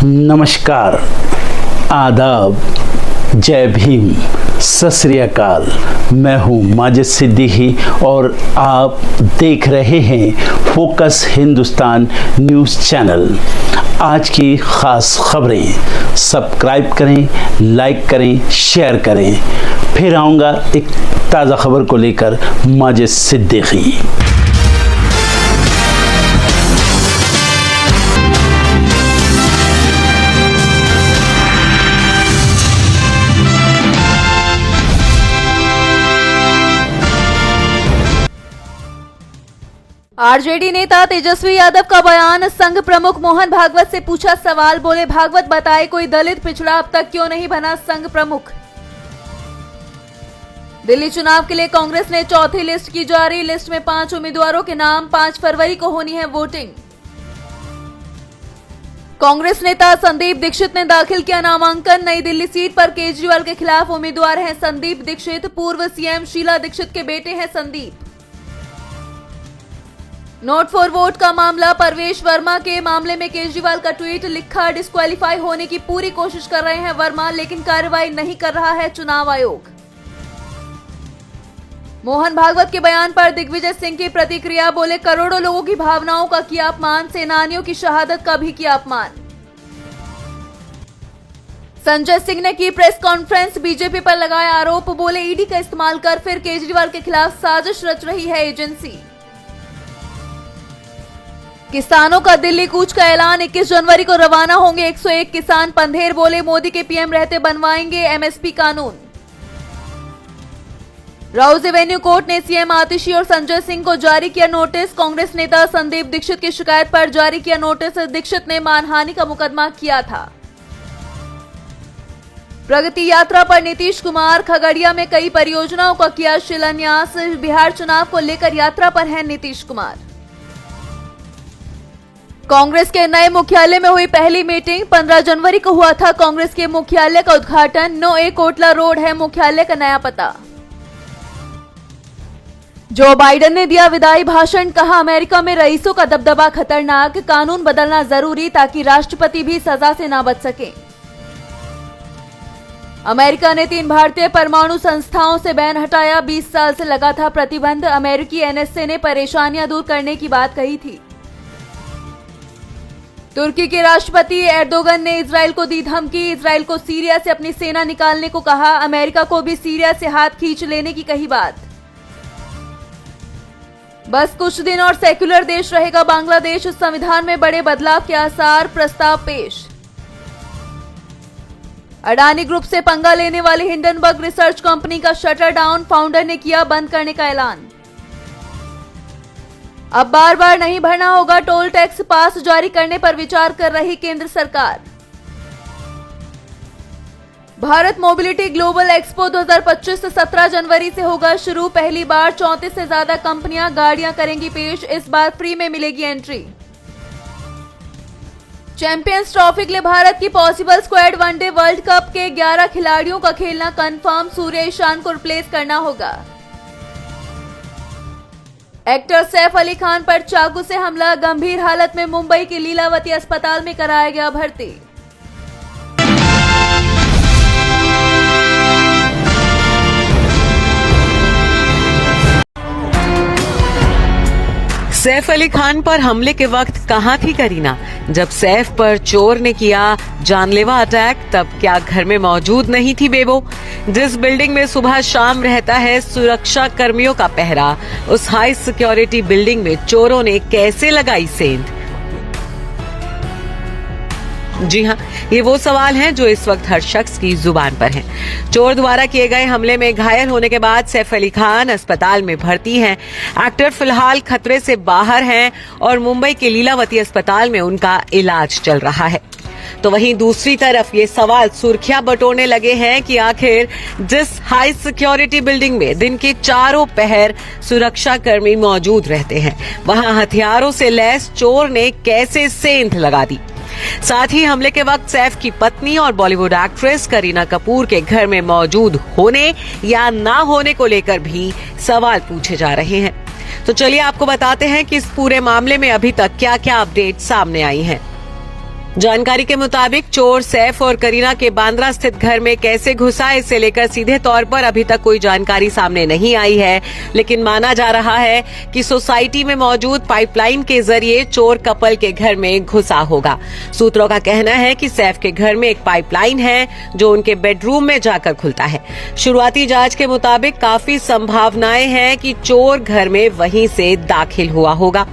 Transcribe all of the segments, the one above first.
नमस्कार, आदाब, जय भीम, सत श्री अकाल। मैं हूँ माजिद सिद्दीकी और आप देख रहे हैं फोकस हिंदुस्तान न्यूज़ चैनल। आज की ख़ास खबरें सब्सक्राइब करें, लाइक करें, शेयर करें। फिर आऊँगा एक ताज़ा खबर को लेकर माजिद सिद्दीकी। आरजेडी नेता तेजस्वी यादव का बयान, संघ प्रमुख मोहन भागवत से पूछा सवाल। बोले, भागवत बताए कोई दलित पिछड़ा अब तक क्यों नहीं बना संघ प्रमुख। दिल्ली चुनाव के लिए कांग्रेस ने चौथी लिस्ट की जारी। लिस्ट में 5 उम्मीदवारों के नाम, 5 फरवरी को होनी है वोटिंग। कांग्रेस नेता संदीप दीक्षित ने दाखिल किया नामांकन। नई दिल्ली सीट पर केजरीवाल के खिलाफ उम्मीदवार हैं संदीप दीक्षित। पूर्व सीएम शीला दीक्षित के बेटे हैं संदीप। नोट फॉर वोट का मामला, परवेश वर्मा के मामले में केजरीवाल का ट्वीट लिखा, डिस्क्वालीफाई होने की पूरी कोशिश कर रहे हैं वर्मा, लेकिन कार्रवाई नहीं कर रहा है चुनाव आयोग। मोहन भागवत के बयान पर दिग्विजय सिंह की प्रतिक्रिया। बोले, करोड़ों लोगों की भावनाओं का किया अपमान, सेनानियों की शहादत का भी किया अपमान। संजय सिंह ने की प्रेस कॉन्फ्रेंस, बीजेपी पर लगाया आरोप। बोले, ईडी का इस्तेमाल कर फिर केजरीवाल के खिलाफ साजिश रच रही है एजेंसी। किसानों का दिल्ली कूच का ऐलान, 21 जनवरी को रवाना होंगे 101 किसान। पंधेर बोले, मोदी के पीएम रहते बनवाएंगे एमएसपी कानून। राउज एवेन्यू कोर्ट ने सीएम आतिशी और संजय सिंह को जारी किया नोटिस। कांग्रेस नेता संदीप दीक्षित की शिकायत पर जारी किया नोटिस। दीक्षित ने मानहानि का मुकदमा किया था। प्रगति यात्रा पर नीतीश कुमार, खगड़िया में कई परियोजनाओं का किया शिलान्यास। बिहार चुनाव को लेकर यात्रा पर हैं नीतीश कुमार। कांग्रेस के नए मुख्यालय में हुई पहली मीटिंग। 15 जनवरी को हुआ था कांग्रेस के मुख्यालय का उद्घाटन। 9A कोटला रोड है मुख्यालय का नया पता। जो बाइडेन ने दिया विदाई भाषण, कहा अमेरिका में रईसों का दबदबा खतरनाक, कानून बदलना जरूरी ताकि राष्ट्रपति भी सजा से ना बच सके। अमेरिका ने 3 भारतीय परमाणु संस्थाओं से बैन हटाया। 20 साल से लगा था प्रतिबंध। अमेरिकी एनएसए ने परेशानियां दूर करने की बात कही थी। तुर्की के राष्ट्रपति एर्दोगन ने इजराइल को दी धमकी। इजराइल को सीरिया से अपनी सेना निकालने को कहा। अमेरिका को भी सीरिया से हाथ खींच लेने की कही बात। बस कुछ दिन और सेक्युलर देश रहेगा बांग्लादेश, संविधान में बड़े बदलाव के आसार, प्रस्ताव पेश। अडानी ग्रुप से पंगा लेने वाली हिंडनबर्ग रिसर्च कंपनी का शटर डाउन, फाउंडर ने किया बंद करने का ऐलान। अब बार बार नहीं भरना होगा टोल टैक्स, पास जारी करने पर विचार कर रही केंद्र सरकार। भारत मोबिलिटी ग्लोबल एक्सपो 2025 17 जनवरी से होगा शुरू। पहली बार 34 से ज्यादा कंपनियां गाड़ियां करेंगी पेश। इस बार फ्री में मिलेगी एंट्री। चैंपियंस ट्रॉफी के लिए भारत की possible squad one day world cup के 11 खिलाड़ियों का खेलना कंफर्म। सूर्य ईशान को रिप्लेस करना होगा। एक्टर सैफ अली खान पर चाकू से हमला, गंभीर हालत में मुंबई के लीलावती अस्पताल में कराया गया भर्ती। सैफ अली खान पर हमले के वक्त कहां थी करीना? जब सैफ पर चोर ने किया जानलेवा अटैक तब क्या घर में मौजूद नहीं थी बेबो? जिस बिल्डिंग में सुबह शाम रहता है सुरक्षा कर्मियों का पहरा, उस हाई सिक्योरिटी बिल्डिंग में चोरों ने कैसे लगाई सेंध? जी हाँ, ये वो सवाल हैं जो इस वक्त हर शख्स की जुबान पर हैं। चोर द्वारा किए गए हमले में घायल होने के बाद सैफ अली खान अस्पताल में भर्ती हैं। एक्टर फिलहाल खतरे से बाहर हैं और मुंबई के लीलावती अस्पताल में उनका इलाज चल रहा है। तो वहीं दूसरी तरफ ये सवाल सुर्खियां बटोरने लगे हैं कि आखिर जिस हाई सिक्योरिटी बिल्डिंग में दिन के चारों पहर सुरक्षा कर्मी मौजूद रहते हैं, वहां हथियारों से लैस चोर ने कैसे सेंध लगा दी। साथ ही हमले के वक्त सैफ की पत्नी और बॉलीवुड एक्ट्रेस करीना कपूर के घर में मौजूद होने या ना होने को लेकर भी सवाल पूछे जा रहे हैं। तो चलिए आपको बताते हैं कि इस पूरे मामले में अभी तक क्या क्या अपडेट सामने आई हैं। जानकारी के मुताबिक चोर सैफ और करीना के बांद्रा स्थित घर में कैसे घुसा, इसे लेकर सीधे तौर पर अभी तक कोई जानकारी सामने नहीं आई है, लेकिन माना जा रहा है कि सोसाइटी में मौजूद पाइपलाइन के जरिए चोर कपल के घर में घुसा होगा। सूत्रों का कहना है कि सैफ के घर में एक पाइपलाइन है जो उनके बेडरूम में जाकर खुलता है। शुरुआती जांच के मुताबिक काफी संभावनाएं हैं कि चोर घर में वहीं से दाखिल हुआ होगा।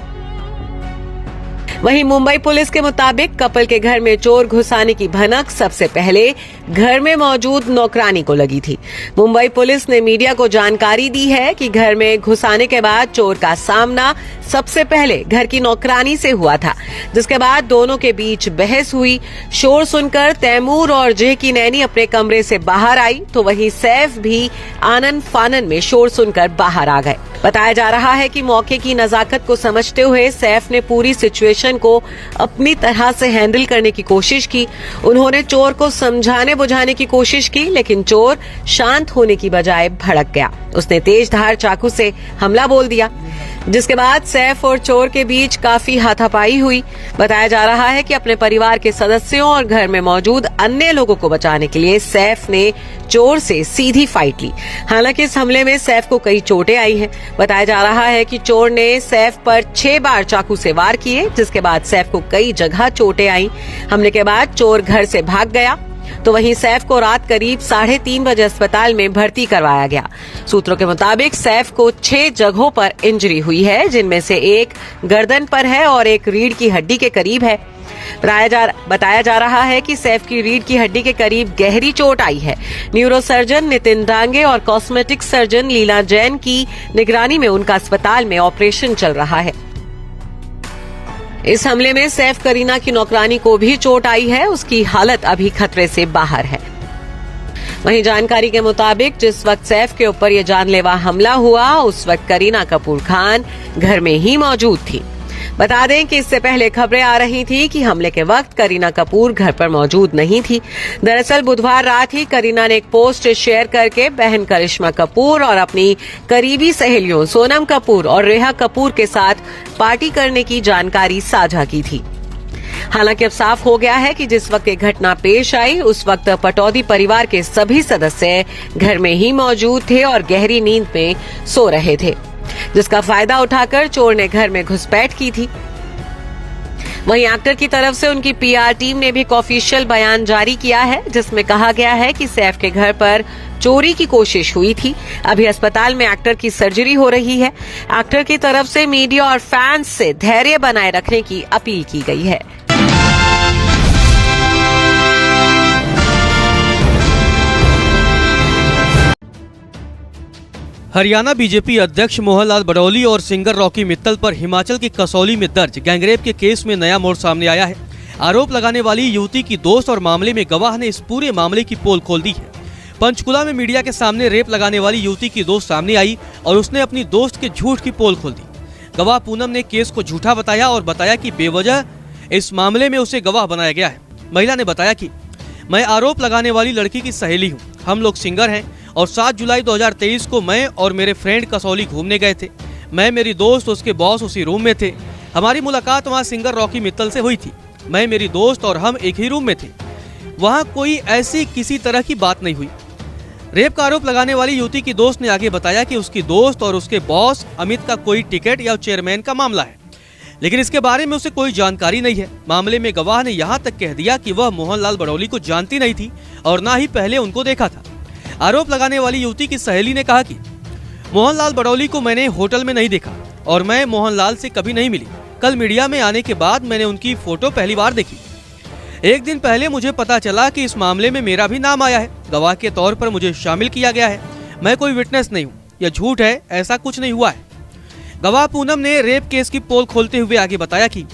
वहीं मुंबई पुलिस के मुताबिक कपल के घर में चोर घुसाने की भनक सबसे पहले घर में मौजूद नौकरानी को लगी थी। मुंबई पुलिस ने मीडिया को जानकारी दी है कि घर में घुसाने के बाद चोर का सामना सबसे पहले घर की नौकरानी से हुआ था, जिसके बाद दोनों के बीच बहस हुई। शोर सुनकर तैमूर और जय की नैनी अपने कमरे से बाहर आई, तो वहीं सैफ भी आनन फानन में शोर सुनकर बाहर आ गए। बताया जा रहा है कि मौके की नजाकत को समझते हुए सैफ ने पूरी सिचुएशन को अपनी तरह से हैंडल करने की कोशिश की। उन्होंने चोर को समझाने बुझाने की कोशिश की, लेकिन चोर शांत होने की बजाय भड़क गया। उसने तेज धार चाकू से हमला बोल दिया, जिसके बाद सैफ और चोर के बीच काफी हाथापाई हुई। बताया जा रहा है कि अपने परिवार के सदस्यों और घर में मौजूद अन्य लोगों को बचाने के लिए सैफ ने चोर से सीधी फाइट ली। हालांकि इस हमले में सैफ को कई चोटें आई हैं। बताया जा रहा है कि चोर ने सैफ पर 6 बार चाकू से वार किए, जिसके बाद सैफ को कई जगह चोटें आई। हमले के बाद चोर घर से भाग गया, तो वहीं सैफ को रात करीब 3:30 बजे अस्पताल में भर्ती करवाया गया। सूत्रों के मुताबिक सैफ को 6 जगहों पर इंजरी हुई है, जिनमें से एक गर्दन पर है और एक रीढ़ की हड्डी के करीब है। बताया जा रहा है कि सैफ की रीढ़ की हड्डी के करीब गहरी चोट आई है। न्यूरोसर्जन नितिन डांगे और कॉस्मेटिक सर्जन लीला जैन की निगरानी में उनका अस्पताल में ऑपरेशन चल रहा है। इस हमले में सैफ करीना की नौकरानी को भी चोट आई है, उसकी हालत अभी खतरे से बाहर है। वहीं जानकारी के मुताबिक जिस वक्त सैफ के ऊपर यह जानलेवा हमला हुआ, उस वक्त करीना कपूर खान घर में ही मौजूद थी। बता दें कि इससे पहले खबरें आ रही थी कि हमले के वक्त करीना कपूर घर पर मौजूद नहीं थी। दरअसल बुधवार रात ही करीना ने एक पोस्ट शेयर करके बहन करिश्मा कपूर और अपनी करीबी सहेलियों सोनम कपूर और रेहा कपूर के साथ पार्टी करने की जानकारी साझा की थी। हालांकि अब साफ हो गया है कि जिस वक्त ये घटना पेश आई, उस वक्त पटौदी परिवार के सभी सदस्य घर में ही मौजूद थे और गहरी नींद में सो रहे थे, जिसका फायदा उठाकर चोर ने घर में घुसपैठ की थी। वहीं एक्टर की तरफ से उनकी पीआर टीम ने भी एक ऑफिशियल बयान जारी किया है, जिसमें कहा गया है कि सैफ के घर पर चोरी की कोशिश हुई थी। अभी अस्पताल में एक्टर की सर्जरी हो रही है। एक्टर की तरफ से मीडिया और फैंस से धैर्य बनाए रखने की अपील की गई है। हरियाणा बीजेपी अध्यक्ष मोहनलाल बडौली और सिंगर रॉकी मित्तल पर हिमाचल के कसौली में दर्ज गैंगरेप के केस में नया मोड़ सामने आया है। आरोप लगाने वाली युवती की दोस्त और मामले में गवाह ने इस पूरे मामले की पोल खोल दी है। पंचकुला में मीडिया के सामने रेप लगाने वाली युवती की दोस्त सामने आई और उसने अपनी दोस्त के झूठ की पोल खोल दी। गवाह पूनम ने केस को झूठा बताया और बताया कि बेवजह इस मामले में उसे गवाह बनाया गया है। महिला ने बताया कि मैं आरोप लगाने वाली लड़की की सहेली हूँ, हम लोग सिंगर हैं और 7 जुलाई 2023 को मैं और मेरे फ्रेंड कसौली घूमने गए थे। मैं, मेरी दोस्त, उसके बॉस उसी रूम में थे। हमारी मुलाकात वहाँ सिंगर रॉकी मित्तल से हुई थी। मैं, मेरी दोस्त और हम एक ही रूम में थे। वहाँ कोई ऐसी किसी तरह की बात नहीं हुई। रेप का आरोप लगाने वाली युवती की दोस्त ने आगे बताया कि उसकी दोस्त और उसके बॉस अमित का कोई टिकट या चेयरमैन का मामला है, लेकिन इसके बारे में उसे कोई जानकारी नहीं है। मामले में गवाह ने यहाँ तक कह दिया कि वह मोहनलाल बडौली को जानती नहीं थी और न ही पहले उनको देखा था। आरोप लगाने वाली युवती की सहेली ने कहा कि मोहनलाल बडौली को मैंने होटल में नहीं देखा और मैं मोहनलाल से कभी नहीं मिली। कल मीडिया में आने के बाद मैंने उनकी फोटो पहली बार देखी। एक दिन पहले मुझे पता चला कि इस मामले में मेरा भी नाम आया है, गवाह के तौर पर मुझे शामिल किया गया है। मैं कोई विटनेस नहीं हूँ, यह झूठ है, ऐसा कुछ नहीं हुआ है। गवाह पूनम ने रेप केस की पोल खोलते हुए आगे बताया कि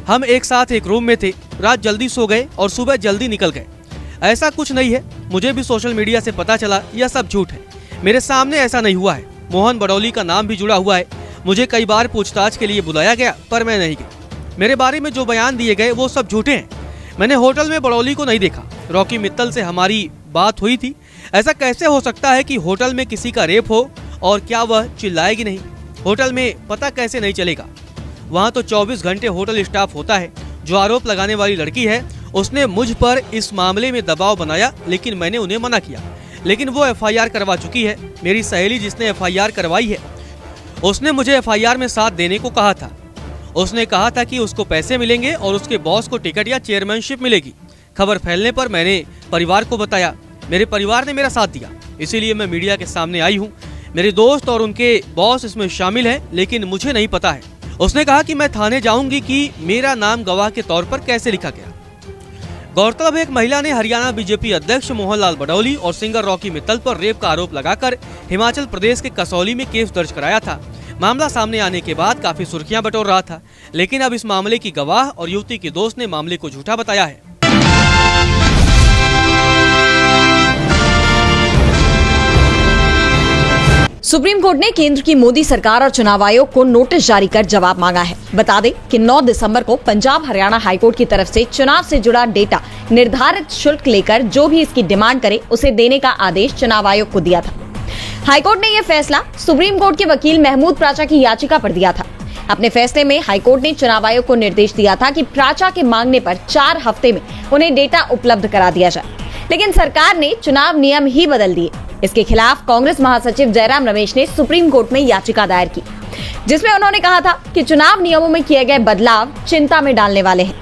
हम एक साथ एक रूम में थे, रात जल्दी सो गए और सुबह जल्दी निकल गए। ऐसा कुछ नहीं है, मुझे भी सोशल मीडिया से पता चला, यह सब झूठ है। मेरे सामने ऐसा नहीं हुआ है। मोहन बडौली का नाम भी जुड़ा हुआ है। मुझे कई बार पूछताछ के लिए बुलाया गया पर मैं नहीं गई। मेरे बारे में जो बयान दिए गए वो सब झूठे हैं। मैंने होटल में बडौली को नहीं देखा। रॉकी मित्तल से हमारी बात हुई थी। ऐसा कैसे हो सकता है कि होटल में किसी का रेप हो और क्या वह चिल्लाएगी नहीं? होटल में पता कैसे नहीं चलेगा? वहाँ तो 24 घंटे होटल स्टाफ होता है, जो आरोप लगाने वाली लड़की है, उसने मुझ पर इस मामले में दबाव बनाया, लेकिन मैंने उन्हें मना किया। लेकिन वो एफआईआर करवा चुकी है। मेरी सहेली जिसने एफआईआर करवाई है, उसने मुझे एफआईआर में साथ देने को कहा था। उसने कहा था कि उसको पैसे मिलेंगे और उसके बॉस को टिकट या चेयरमैनशिप मिलेगी। खबर फैलने पर मैंने परिवार को बताया। मेरे परिवार ने मेरा साथ दिया, इसीलिए मैं मीडिया के सामने आई हूँ। मेरे दोस्त और उनके बॉस इसमें शामिल हैं, लेकिन मुझे नहीं पता है। उसने कहा कि मैं थाने जाऊंगी कि मेरा नाम गवाह के तौर पर कैसे लिखा गया। गौरतलब है, एक महिला ने हरियाणा बीजेपी अध्यक्ष मोहनलाल बडौली और सिंगर रॉकी मित्तल पर रेप का आरोप लगाकर हिमाचल प्रदेश के कसौली में केस दर्ज कराया था। मामला सामने आने के बाद काफी सुर्खियां बटोर रहा था, लेकिन अब इस मामले की गवाह और युवती की दोस्त ने मामले को झूठा बताया है। सुप्रीम कोर्ट ने केंद्र की मोदी सरकार और चुनाव आयोग को नोटिस जारी कर जवाब मांगा है। बता दें कि 9 दिसंबर को पंजाब हरियाणा हाईकोर्ट की तरफ से चुनाव से जुड़ा डेटा निर्धारित शुल्क लेकर जो भी इसकी डिमांड करे उसे देने का आदेश चुनाव आयोग को दिया था। हाईकोर्ट ने यह फैसला सुप्रीम कोर्ट के वकील महमूद प्राचा की याचिका पर दिया था। अपने फैसले में हाईकोर्ट ने चुनाव आयोग को निर्देश दिया था कि प्राचा के मांगने पर 4 हफ्ते में उन्हें डेटा उपलब्ध करा दिया जाए, लेकिन सरकार ने चुनाव नियम ही बदल दिए। इसके खिलाफ कांग्रेस महासचिव जयराम रमेश ने सुप्रीम कोर्ट में याचिका दायर की, जिसमें उन्होंने कहा था कि चुनाव नियमों में किए गए बदलाव चिंता में डालने वाले हैं।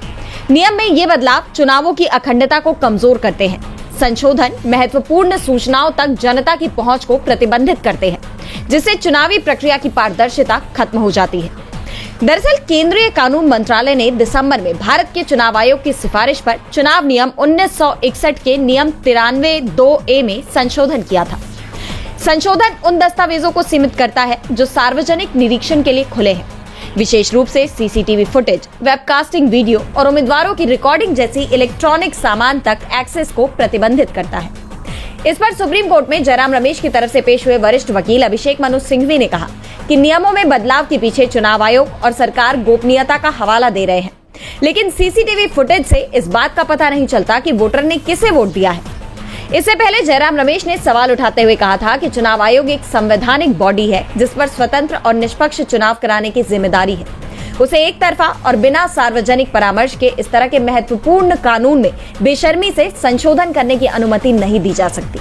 नियम में ये बदलाव चुनावों की अखंडता को कमजोर करते हैं। संशोधन महत्वपूर्ण सूचनाओं तक जनता की पहुंच को प्रतिबंधित करते हैं, जिससे चुनावी प्रक्रिया की पारदर्शिता खत्म हो जाती है। दरअसल केंद्रीय कानून मंत्रालय ने दिसंबर में भारत के चुनाव आयोग की सिफारिश पर चुनाव नियम 1961 के नियम 93(2)(a) में संशोधन किया था। संशोधन उन दस्तावेजों को सीमित करता है जो सार्वजनिक निरीक्षण के लिए खुले हैं, विशेष रूप से सीसीटीवी फुटेज, वेबकास्टिंग वीडियो और उम्मीदवारों की रिकॉर्डिंग जैसी इलेक्ट्रॉनिक सामान तक एक्सेस को प्रतिबंधित करता है। इस पर सुप्रीम कोर्ट में जयराम रमेश की तरफ से पेश हुए वरिष्ठ वकील अभिषेक मनु सिंघवी ने कहा कि नियमों में बदलाव के पीछे चुनाव आयोग और सरकार गोपनीयता का हवाला दे रहे हैं, लेकिन सीसीटीवी फुटेज से इस बात का पता नहीं चलता कि वोटर ने किसे वोट दिया है। इससे पहले जयराम रमेश ने सवाल उठाते हुए कहा था कि चुनाव आयोग एक संवैधानिक बॉडी है जिस पर स्वतंत्र और निष्पक्ष चुनाव कराने की जिम्मेदारी है। उसे एक तरफा और बिना सार्वजनिक परामर्श के इस तरह के महत्वपूर्ण कानून में बेशर्मी से संशोधन करने की अनुमति नहीं दी जा सकती।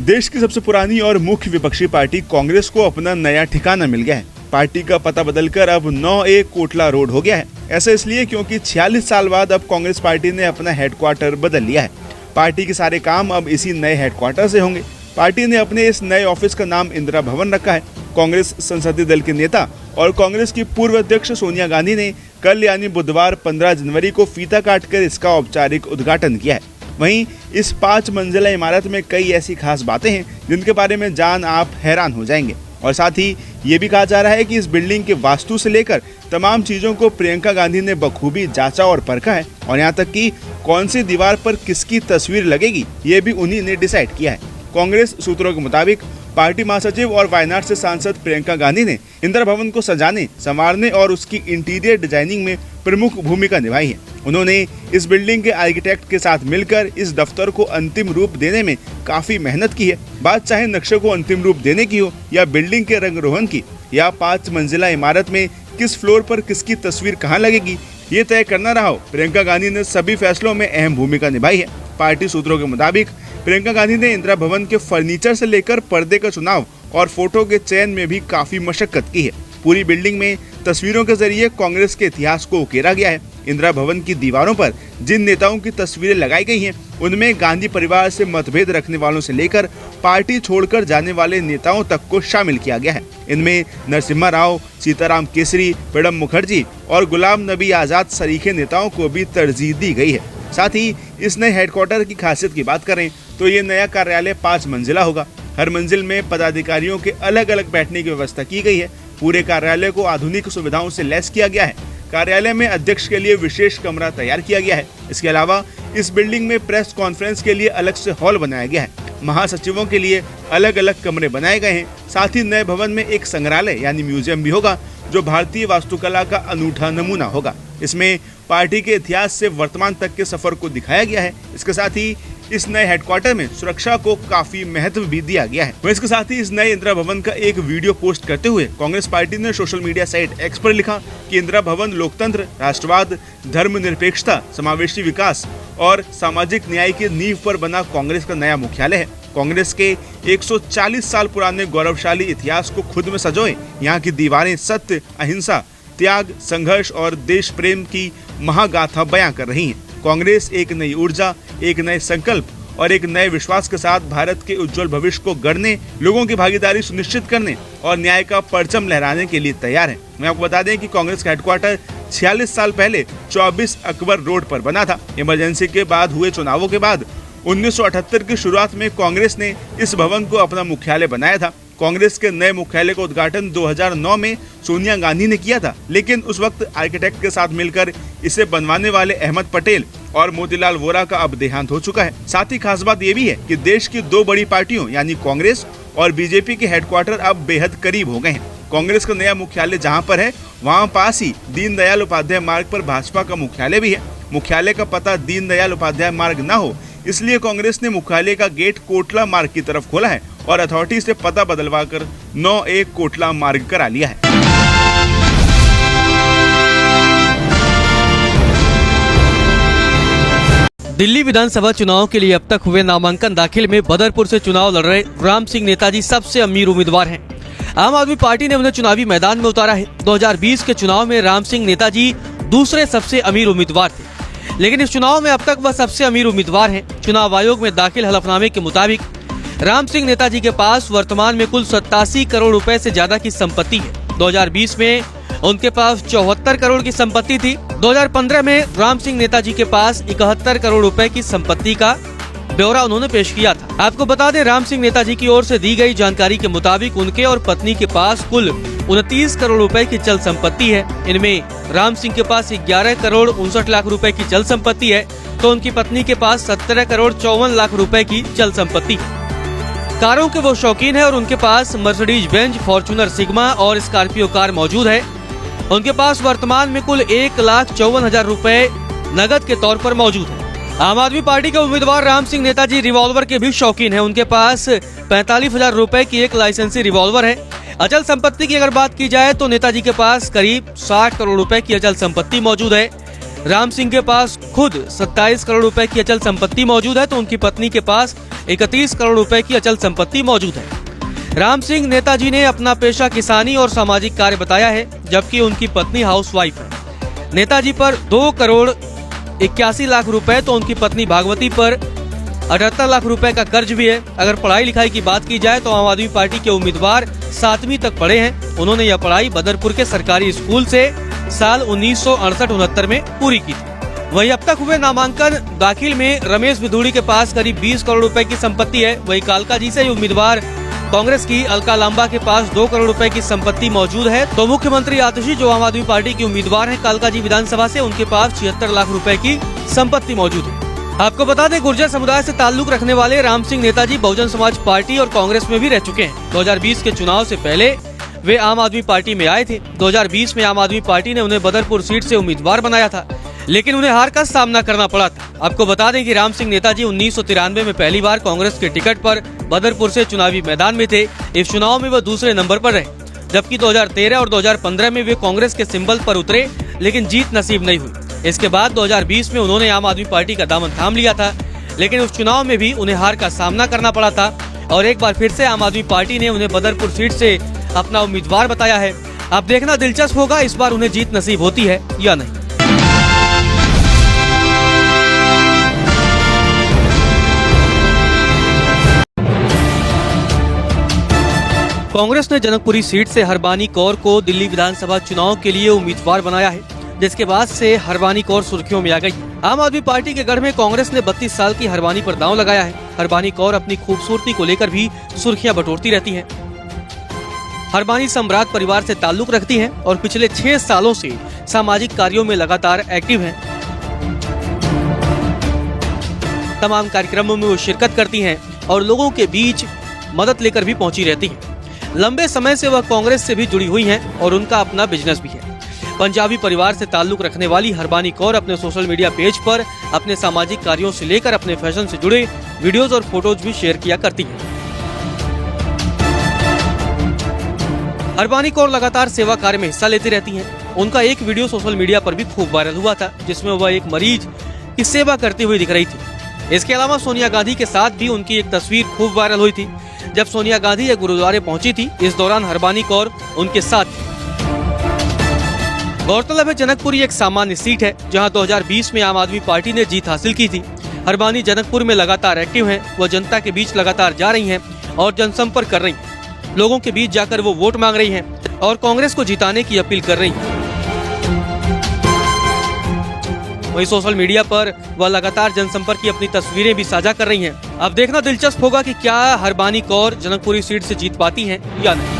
देश की सबसे पुरानी और मुख्य विपक्षी पार्टी कांग्रेस को अपना नया ठिकाना मिल गया है। पार्टी का पता बदलकर अब 9A कोटला रोड हो गया है। ऐसा इसलिए क्योंकि 46 साल बाद अब कांग्रेस पार्टी ने अपना हेडक्वार्टर बदल लिया है। पार्टी के सारे काम अब इसी नए हेडक्वार्टर से होंगे। पार्टी ने अपने इस नए ऑफिस का नाम इंदिरा भवन रखा है। कांग्रेस संसदीय दल के नेता और कांग्रेस की पूर्व अध्यक्ष सोनिया गांधी ने कल यानी बुधवार 15 जनवरी को फीता काटकर इसका औपचारिक उद्घाटन किया है। वहीं इस 5 मंजिला इमारत में कई ऐसी खास बातें हैं जिनके बारे में जान आप हैरान हो जाएंगे। और साथ ही ये भी कहा जा रहा है कि इस बिल्डिंग के वास्तु से लेकर तमाम चीजों को प्रियंका गांधी ने बखूबी जांचा और परखा है, और यहाँ तक कि कौन सी दीवार पर किसकी तस्वीर लगेगी ये भी उन्हीं ने डिसाइड किया है। कांग्रेस सूत्रों के मुताबिक पार्टी महासचिव और वायनाड से सांसद प्रियंका गांधी ने इंदिरा भवन को सजाने, संवारने और उसकी इंटीरियर डिजाइनिंग में प्रमुख भूमिका निभाई है। उन्होंने इस बिल्डिंग के आर्किटेक्ट के साथ मिलकर इस दफ्तर को अंतिम रूप देने में काफी मेहनत की है। बात चाहे नक्शे को अंतिम रूप देने की हो या बिल्डिंग के रंग रोहन की या 5 मंजिला इमारत में किस फ्लोर पर किसकी तस्वीर कहाँ लगेगी, ये तय करना रहा हो, प्रियंका गांधी ने सभी फैसलों में अहम भूमिका निभाई है। पार्टी सूत्रों के मुताबिक प्रियंका गांधी ने इंदिरा भवन के फर्नीचर से लेकर पर्दे का चुनाव और फोटो के चयन में भी काफी मशक्कत की है। पूरी बिल्डिंग में तस्वीरों के जरिए कांग्रेस के इतिहास को उकेरा गया है। इंदिरा भवन की दीवारों पर जिन नेताओं की तस्वीरें लगाई गई हैं, उनमें गांधी परिवार से मतभेद रखने वालों से लेकर पार्टी छोड़कर जाने वाले नेताओं तक को शामिल किया गया है। इनमें नरसिम्हा राव, सीताराम केसरी, प्रणब मुखर्जी और गुलाम नबी आजाद सरीखे नेताओं को भी तरजीह दी गई है। साथ ही इस नए हेडक्वार्टर की खासियत की बात करें तो ये नया कार्यालय 5 मंजिला होगा। हर मंजिल में पदाधिकारियों के अलग अलग बैठने की व्यवस्था की गई है। पूरे कार्यालय को आधुनिक सुविधाओं से लैस किया गया है। कार्यालय में अध्यक्ष के लिए विशेष कमरा तैयार किया गया है। इसके अलावा इस बिल्डिंग में प्रेस कॉन्फ्रेंस के लिए अलग से हॉल बनाया गया है। महासचिवों के लिए अलग अलग कमरे बनाए गए हैं। साथ ही नए भवन में एक संग्रहालय यानी म्यूजियम भी होगा, जो भारतीय वास्तुकला का अनूठा नमूना होगा। इसमें पार्टी के इतिहास से वर्तमान तक के सफर को दिखाया गया है। इसके साथ ही इस नए हेडक्वार्टर में सुरक्षा को काफी महत्व भी दिया गया है। वहीं इसके साथ ही इस नए इंदिरा भवन का एक वीडियो पोस्ट करते हुए कांग्रेस पार्टी ने सोशल मीडिया साइट एक्स पर लिखा कि इंदिरा भवन लोकतंत्र, राष्ट्रवाद, धर्मनिरपेक्षता, समावेशी विकास और सामाजिक न्याय की नींव पर बना कांग्रेस का नया मुख्यालय है। कांग्रेस के 140 साल पुराने गौरवशाली इतिहास को खुद में सजोए यहाँ की दीवारें सत्य, अहिंसा, त्याग, संघर्ष और देश प्रेम की महागाथा बयां कर रही हैं। कांग्रेस एक नई ऊर्जा, एक नए संकल्प और एक नए विश्वास के साथ भारत के उज्जवल भविष्य को गढ़ने, लोगों की भागीदारी सुनिश्चित करने और न्याय का परचम लहराने के लिए तैयार है। मैं आपको बता दें कि कांग्रेस का हेडक्वार्टर 46 साल पहले 24 अकबर रोड पर बना था। इमरजेंसी के बाद हुए चुनावों के बाद 1978 की शुरुआत में कांग्रेस ने इस भवन को अपना मुख्यालय बनाया था। कांग्रेस के नए मुख्यालय का उद्घाटन 2009 में सोनिया गांधी ने किया था, लेकिन उस वक्त आर्किटेक्ट के साथ मिलकर इसे बनवाने वाले अहमद पटेल और मोतीलाल वोरा का अब देहांत हो चुका है। साथ ही खास बात ये भी है कि देश की दो बड़ी पार्टियों यानी कांग्रेस और बीजेपी के हेडक्वार्टर अब बेहद करीब हो गए हैं। कांग्रेस का नया मुख्यालय जहां पर है, वहां पास ही दीनदयाल उपाध्याय मार्ग पर भाजपा का मुख्यालय भी है। मुख्यालय का पता दीनदयाल उपाध्याय मार्ग न हो, इसलिए कांग्रेस ने मुख्यालय का गेट कोटला मार्ग की तरफ खोला है और अथॉरिटी से पता बदलवा कर 9A कोटला मार्ग करा लिया है। दिल्ली विधानसभा चुनाव के लिए अब तक हुए नामांकन दाखिल में बदरपुर से चुनाव लड़ रहे राम सिंह नेताजी सबसे अमीर उम्मीदवार हैं। आम आदमी पार्टी ने उन्हें चुनावी मैदान में उतारा है। 2020 के चुनाव में राम सिंह नेताजी दूसरे सबसे अमीर उम्मीदवार थे, लेकिन इस चुनाव में अब तक वह सबसे अमीर उम्मीदवार हैं। चुनाव आयोग में दाखिल हलफनामे के मुताबिक राम सिंह नेताजी के पास वर्तमान में कुल 87 करोड़ रुपए से ज्यादा की संपत्ति है। 2020 में उनके पास 74 करोड़ की संपत्ति थी। 2015 में राम सिंह नेताजी के पास 71 करोड़ रुपए की संपत्ति का ब्यौरा उन्होंने पेश किया था। आपको बता दें, राम सिंह नेताजी की ओर से दी गई जानकारी के मुताबिक उनके और पत्नी के पास कुल 29 करोड़ रुपए की चल संपत्ति है। इनमें राम सिंह के पास 11 करोड़ 59 लाख रुपए की चल संपत्ति है, तो उनकी पत्नी के पास 17 करोड़ 54 लाख रुपए की चल संपत्ति है। कारों के वो शौकीन है और उनके पास मर्सिडीज बेंज, फॉर्च्यूनर सिग्मा और स्कॉर्पियो कार मौजूद है। उनके पास वर्तमान में कुल 1,54,000 रुपए नगद के तौर पर मौजूद है। आम आदमी पार्टी के उम्मीदवार राम सिंह नेताजी रिवॉल्वर के भी शौकीन हैं। उनके पास 45,000 रुपए की एक लाइसेंसी रिवॉल्वर है। अचल संपत्ति की अगर बात की जाए तो नेताजी के पास करीब 60 करोड़ रुपए की अचल संपत्ति मौजूद है। राम सिंह के पास खुद 27 करोड़ रुपए की अचल संपत्ति मौजूद है, तो उनकी पत्नी के पास 31 करोड़ रुपए की अचल संपत्ति मौजूद है। राम सिंह नेताजी ने अपना पेशा किसानी और सामाजिक कार्य बताया है, जबकि उनकी पत्नी हाउसवाइफ है। नेताजी पर 2 करोड़ 81 लाख रुपए, तो उनकी पत्नी भागवती पर 78 लाख रुपए का कर्ज भी है। अगर पढ़ाई लिखाई की बात की जाए तो आम आदमी पार्टी के उम्मीदवार 7वीं तक पढ़े हैं। उन्होंने यह पढ़ाई बदरपुर के सरकारी स्कूल से साल 1968-69 में पूरी की थी। वहीं अब तक हुए नामांकन दाखिल में रमेश बिधूड़ी के पास करीब 20 करोड़ रुपए की संपत्ति है। वहीं कालकाजी से उम्मीदवार कांग्रेस की अलका लांबा के पास 2 करोड़ रुपए की संपत्ति मौजूद है। तो मुख्यमंत्री आतिशी जो आम आदमी पार्टी की उम्मीदवार हैं कालकाजी विधानसभा से, उनके पास 76 लाख रुपए की संपत्ति मौजूद है। आपको बता दें, गुर्जर समुदाय से ताल्लुक रखने वाले राम सिंह नेताजी बहुजन समाज पार्टी और कांग्रेस में भी रह चुके हैं। 2020 के चुनाव से पहले वे आम आदमी पार्टी में आए थे। 2020 में आम आदमी पार्टी ने उन्हें बदरपुर सीट से उम्मीदवार बनाया था, लेकिन उन्हें हार का सामना करना पड़ा था। आपको बता दें कि राम सिंह नेताजी 1993 में पहली बार कांग्रेस के टिकट पर बदरपुर से चुनावी मैदान में थे। इस चुनाव में वह दूसरे नंबर पर रहे, जबकि 2013 और 2015 में वे कांग्रेस के सिंबल पर उतरे, लेकिन जीत नसीब नहीं हुई। इसके बाद 2020 में उन्होंने आम आदमी पार्टी का दामन थाम लिया था, लेकिन उस चुनाव में भी उन्हें हार का सामना करना पड़ा था और एक बार फिर से आम आदमी पार्टी ने उन्हें बदरपुर सीट से अपना उम्मीदवार बताया है। अब देखना दिलचस्प होगा इस बार उन्हें जीत नसीब होती है या नहीं। कांग्रेस ने जनकपुरी सीट से हरबानी कौर को दिल्ली विधानसभा चुनाव के लिए उम्मीदवार बनाया है, जिसके बाद से हरबानी कौर सुर्खियों में आ गई। आम आदमी पार्टी के गढ़ में कांग्रेस ने 32 साल की हरबानी पर दांव लगाया है। हरबानी कौर अपनी खूबसूरती को लेकर भी सुर्खियां बटोरती रहती हैं। हरबानी सम्राट परिवार से ताल्लुक रखती हैं और पिछले 6 सालों से सामाजिक कार्यों में लगातार एक्टिव हैं। तमाम कार्यक्रमों में वो शिरकत करती हैं और लोगों के बीच मदद लेकर भी पहुंची रहती हैं। लंबे समय से वह कांग्रेस से भी जुड़ी हुई हैं और उनका अपना बिजनेस भी है। पंजाबी परिवार से ताल्लुक रखने वाली हरबानी कौर अपने सोशल मीडिया पेज पर अपने सामाजिक कार्यों से लेकर अपने फैशन से जुड़े वीडियोस और फोटोज भी शेयर किया करती हैं। हरबानी कौर लगातार सेवा कार्य में हिस्सा लेती रहती हैं। उनका एक वीडियो सोशल मीडिया पर भी खूब वायरल हुआ था, जिसमें वह एक मरीज की सेवा करती हुई दिख रही थी। इसके अलावा सोनिया गांधी के साथ भी उनकी एक तस्वीर खूब वायरल हुई थी। जब सोनिया गांधी एक गुरुद्वारे पहुंची थी, इस दौरान हरबानी कौर उनके साथ थी। गौरतलब है, जनकपुरी एक सामान्य सीट है जहां 2020 में आम आदमी पार्टी ने जीत हासिल की थी। हरबानी जनकपुर में लगातार एक्टिव हैं। वह जनता के बीच लगातार जा रही हैं और जनसंपर्क कर रही हैं। लोगों के बीच जाकर वो वोट मांग रही हैं और कांग्रेस को जिताने की अपील कर रही हैं। वहीं सोशल मीडिया पर वह लगातार जनसंपर्क की अपनी तस्वीरें भी साझा कर रही हैं। अब देखना दिलचस्प होगा कि क्या हरबानी कौर जनकपुरी सीट से जीत पाती हैं या नहीं।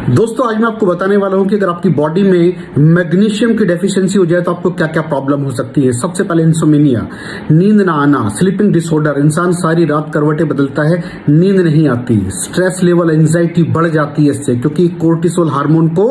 दोस्तों, आज मैं आपको बताने वाला हूं कि अगर आपकी बॉडी में मैग्नीशियम की डेफिशिएंसी हो जाए तो आपको क्या क्या प्रॉब्लम हो सकती है। सबसे पहले इंसोमेनिया, नींद ना आना, स्लीपिंग डिसऑर्डर, इंसान सारी रात करवटें बदलता है, नींद नहीं आती, स्ट्रेस लेवल, एंजाइटी बढ़ जाती है इससे, क्योंकि कोर्टिसोल हार्मोन को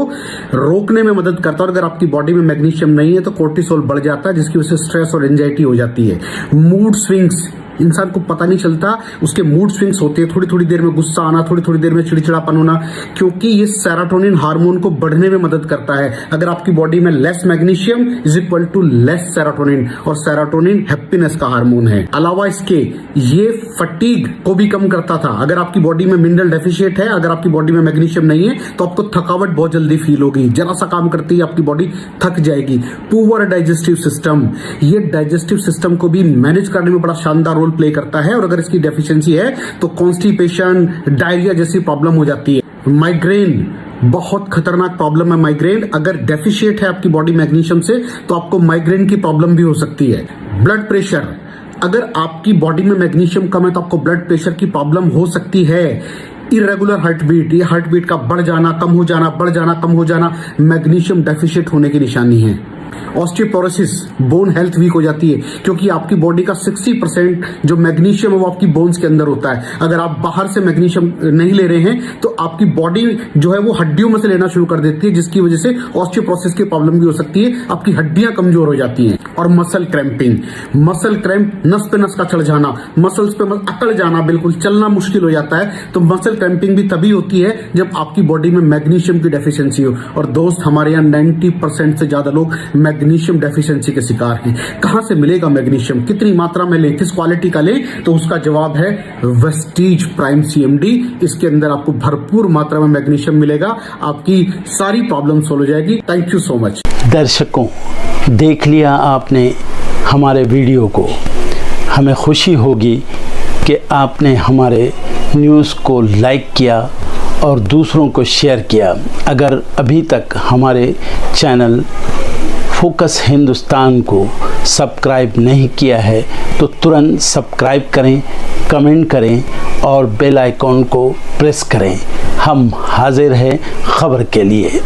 रोकने में मदद करता है। और अगर आपकी बॉडी में मैग्नीशियम नहीं है तो कोर्टिसोल बढ़ जाता है, जिसकी वजह से स्ट्रेस और एंजाइटी हो जाती है। मूड स्विंग्स, इंसान को पता नहीं चलता उसके मूड स्विंग्स होते हैं, थोड़ी थोड़ी देर में गुस्सा आना, थोड़ी थोड़ी देर में चिड़चिड़ापन होना, क्योंकि ये सेरोटोनिन हार्मोन को बढ़ने में मदद करता है। अगर आपकी बॉडी में less magnesium is equal to less serotonin, और सेरोटोनिन हैप्पीनेस का हार्मोन है। अलावा इसके ये फटीग को भी कम करता था। अगर आपकी बॉडी में मिनरल डेफिशिएट है, अगर आपकी बॉडी में मैग्नीशियम नहीं है तो आपको थकावट बहुत जल्दी फील होगी, जरा सा काम करती है आपकी बॉडी थक जाएगी। पुअर डाइजेस्टिव सिस्टम, ये डाइजेस्टिव सिस्टम को भी मैनेज करने में बड़ा शानदार प्ले करता है। और अगर इसकी डेफिशिएंसी है तो कॉन्स्टिपेशन, डायरिया जैसी प्रॉब्लम हो जाती है। माइग्रेन, बहुत खतरनाक प्रॉब्लम है माइग्रेन। अगर डेफिशिएट है आपकी बॉडी मैग्नीशियम से तो आपको माइग्रेन की प्रॉब्लम भी हो सकती है। ब्लड प्रेशर, अगर आपकी बॉडी में मैग्नीशियम कम है तो आपको ब्लड प्रेशर की प्रॉब्लम हो सकती है। इरेगुलर हार्ट बीट, ये हार्ट बीट का बढ़ जाना, कम हो जाना, बढ़ जाना, कम हो जाना, मैग्नीशियम डेफिशिएट होने की निशानी है। ऑस्टियोपोरोसिस, बोन हेल्थ वीक हो जाती है, क्योंकि आपकी बॉडी का 60% जो मैग्नीशियम है वो आपकी बोन्स के अंदर होता है। अगर आप बाहर से मैग्नीशियम नहीं ले रहे हैं तो आपकी बॉडी जो है वो हड्डियों में से लेना शुरू कर देती है, जिसकी वजह से ऑस्टियोपोरोसिस की प्रॉब्लम भी हो सकती है, आपकी हड्डियां कमजोर हो जाती हैं। और मसल क्रैम्पिंग, मसल क्रैम्प, नस पे नस का चढ़ जाना, मसल्स पे अकड़ जाना, बिल्कुल चलना मुश्किल हो जाता है। तो मसल क्रैम्पिंग भी तभी होती है जब आपकी बॉडी में मैग्नीशियम की डेफिशिएंसी हो। और दोस्त, हमारे यहाँ 90% से ज्यादा लोग मैग्नीशियम डेफिशिएंसी के शिकार हैं। कहां से मिलेगा मैग्नीशियम, कितनी मात्रा में लें, किस क्वालिटी का लें? तो उसका जवाब है वेस्टीज प्राइम CMD। इसके अंदर आपको भरपूर मात्रा में मैग्नीशियम मिलेगा, आपकी सारी प्रॉब्लम सॉल्व हो जाएगी। Thank you so much. दर्शकों, देख लिया आपने हमारे वीडियो को। हमें खुशी होगी कि आपने हमारे न्यूज़ को लाइक किया और दूसरों को शेयर किया। अगर अभी तक हमारे चैनल फोकस हिंदुस्तान को सब्सक्राइब नहीं किया है तो तुरंत सब्सक्राइब करें, कमेंट करें और बेल आइकॉन को प्रेस करें। हम हाजिर हैं खबर के लिए।